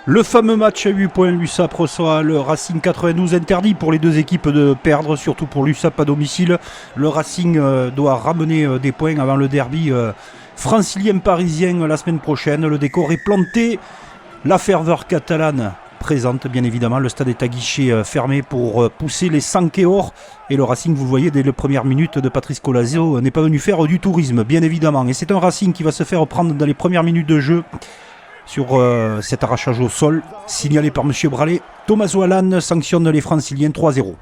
Le fameux match à 8 points, l'USAP reçoit le Racing 92, interdit pour les deux équipes de perdre, surtout pour l'USAP à domicile. Le Racing doit ramener des points avant le derby francilien-parisien la semaine prochaine. Le décor est planté, la ferveur catalane présente bien évidemment. Le stade est à guichet fermé pour pousser les Sankeor. Et le Racing, vous le voyez, dès les premières minutes de Patrice Colaseo, n'est pas venu faire du tourisme, bien évidemment. Et c'est un Racing qui va se faire prendre dans les premières minutes de jeu sur cet arrachage au sol, signalé par M. Bralé. Thomas Wallan sanctionne les Franciliens 3-0.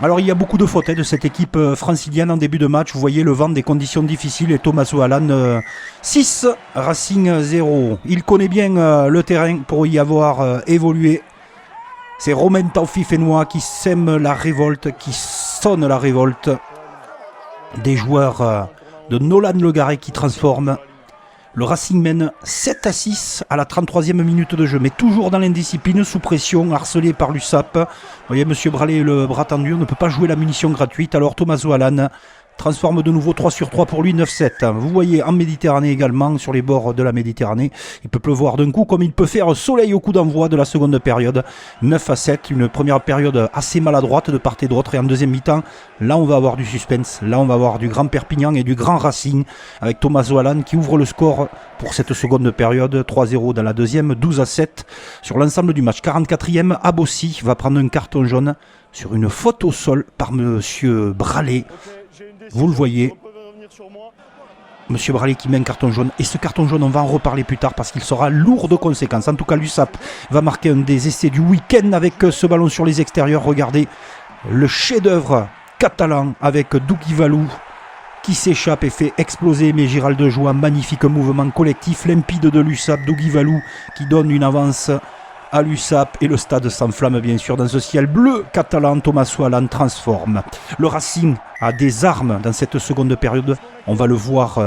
Alors il y a beaucoup de fautes de cette équipe francilienne en début de match. Vous voyez le vent, des conditions difficiles, et Thomas Wallan 6, Racing 0. Il connaît bien le terrain pour y avoir évolué. C'est Romain Taufif-Fénois qui sème la révolte, qui sonne la révolte des joueurs de Nolan Le Garret qui transforment. Le Racing mène 7-6 à la 33e minute de jeu, mais toujours dans l'indiscipline, sous pression, harcelé par l'USAP. Vous voyez, M. Bralé, le bras tendu, ne peut pas jouer la munition gratuite. Alors Thomas Wallan transforme de nouveau 3 sur 3 pour lui, 9-7. Vous voyez, en Méditerranée également, sur les bords de la Méditerranée, il peut pleuvoir d'un coup, comme il peut faire soleil au coup d'envoi de la seconde période. 9-7, une première période assez maladroite de part et d'autre. Et en deuxième mi-temps, là on va avoir du suspense. Là on va avoir du grand Perpignan et du grand Racing, avec Thomas Wallan qui ouvre le score pour cette seconde période. 3-0 dans la deuxième, 12-7 sur l'ensemble du match. 44e, Abossi va prendre un carton jaune sur une faute au sol par M. Bralé. Vous le voyez, Monsieur Bralé qui met un carton jaune. Et ce carton jaune, on va en reparler plus tard parce qu'il sera lourd de conséquences. En tout cas, l'USAP va marquer un des essais du week-end avec ce ballon sur les extérieurs. Regardez le chef-d'œuvre catalan avec Dougi Valou qui s'échappe et fait exploser mes Giral de joie. Magnifique mouvement collectif limpide de l'USAP. Dougi Valou qui donne une avance à l'USAP, et le stade s'enflamme bien sûr dans ce ciel bleu catalan. Thomas Wallan transforme. Le Racing a des armes dans cette seconde période, on va le voir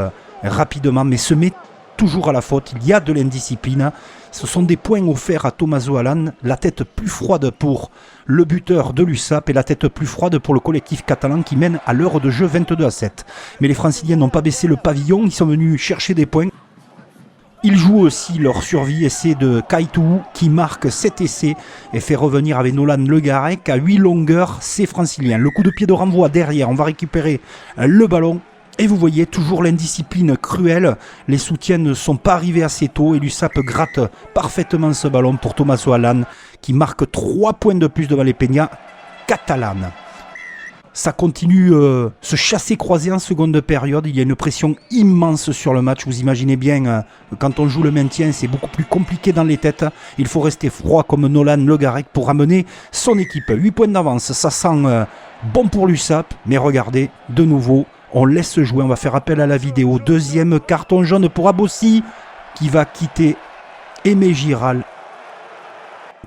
rapidement, mais se met toujours à la faute. Il y a de l'indiscipline. Ce sont des points offerts à Thomas Wallan, la tête plus froide pour le buteur de l'USAP et la tête plus froide pour le collectif catalan qui mène à l'heure de jeu 22-7. Mais les Franciliens n'ont pas baissé le pavillon, ils sont venus chercher des points. Ils jouent aussi leur survie, essai de Kaitou qui marque 7 essais et fait revenir avec Nolan Le Garret à 8 longueurs, c'est francilien. Le coup de pied de renvoi derrière, on va récupérer le ballon. Et vous voyez toujours l'indiscipline cruelle. Les soutiens ne sont pas arrivés assez tôt et l'USAP gratte parfaitement ce ballon pour Thomas Wallan qui marque 3 points de plus devant les Peña catalanes. Ça continue se chasser-croiser en seconde période. Il y a une pression immense sur le match. Vous imaginez bien, quand on joue le maintien, c'est beaucoup plus compliqué dans les têtes. Il faut rester froid comme Nolan Le Garret pour amener son équipe. 8 points d'avance, ça sent bon pour l'USAP. Mais regardez, de nouveau, on laisse jouer. On va faire appel à la vidéo. Deuxième carton jaune pour Abossi qui va quitter Aimé Giral.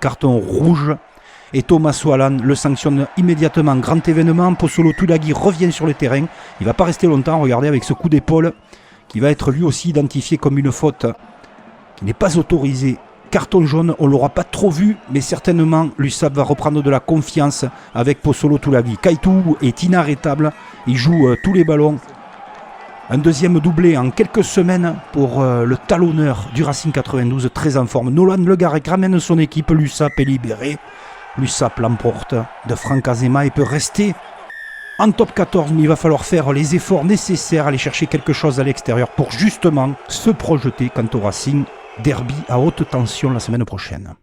Carton rouge. Et Thomas Wallan le sanctionne immédiatement. Grand événement, Pozzolo Tulagi revient sur le terrain. Il ne va pas rester longtemps, regardez, avec ce coup d'épaule qui va être lui aussi identifié comme une faute qui n'est pas autorisée. Carton jaune, on ne l'aura pas trop vu, mais certainement l'USAP va reprendre de la confiance avec Pozzolo Tulagi. Kaitou est inarrêtable, il joue tous les ballons. Un deuxième doublé en quelques semaines pour le talonneur du Racing 92, très en forme. Nolan Le Garret ramène son équipe, l'USAP est libéré. L'USAP l'emporte de Franck Azema et peut rester en top 14, mais il va falloir faire les efforts nécessaires, aller chercher quelque chose à l'extérieur pour justement se projeter quant au Racing derby à haute tension la semaine prochaine.